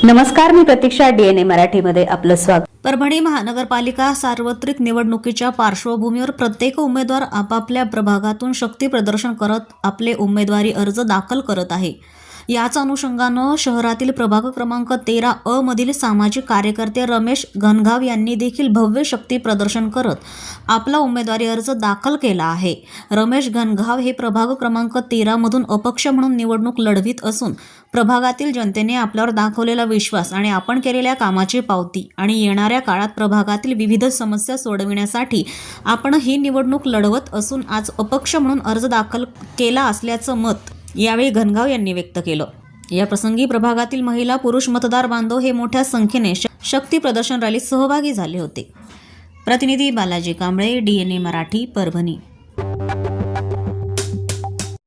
नमस्कार, मी प्रतीक्षा. DNA मराठीमध्ये आपलं स्वागत. परभणी महानगरपालिका सार्वत्रिक निवडणुकीच्या पार्श्वभूमीवर प्रत्येक उमेदवार आपापल्या प्रभागातून शक्ती प्रदर्शन करत आपले उमेदवारी अर्ज दाखल करत आहे. याच अनुषंगानं शहरातील प्रभाग क्रमांक 13 मधील सामाजिक कार्यकर्ते रमेश घनघाव यांनी देखील भव्य शक्ती प्रदर्शन करत आपला उमेदवारी अर्ज दाखल केला आहे. रमेश घनघाव हे प्रभाग क्रमांक 13 मधून अपक्ष म्हणून निवडणूक लढवित असून प्रभागातील जनतेने आपल्यावर दाखवलेला विश्वास आणि आपण केलेल्या कामाची पावती आणि येणाऱ्या काळात प्रभागातील विविध समस्या सोडविण्यासाठी आपण ही निवडणूक लढवत असून आज अपक्ष म्हणून अर्ज दाखल केला असल्याचं मत यावेळी घनघाव यांनी व्यक्त केलं. या प्रसंगी प्रभागातील महिला पुरुष मतदार बांधव हे मोठ्या संख्येने शक्ती प्रदर्शन रॅलीत सहभागी झाले होते. प्रतिनिधी बालाजी कांबळे, DNA मराठी, परभणी.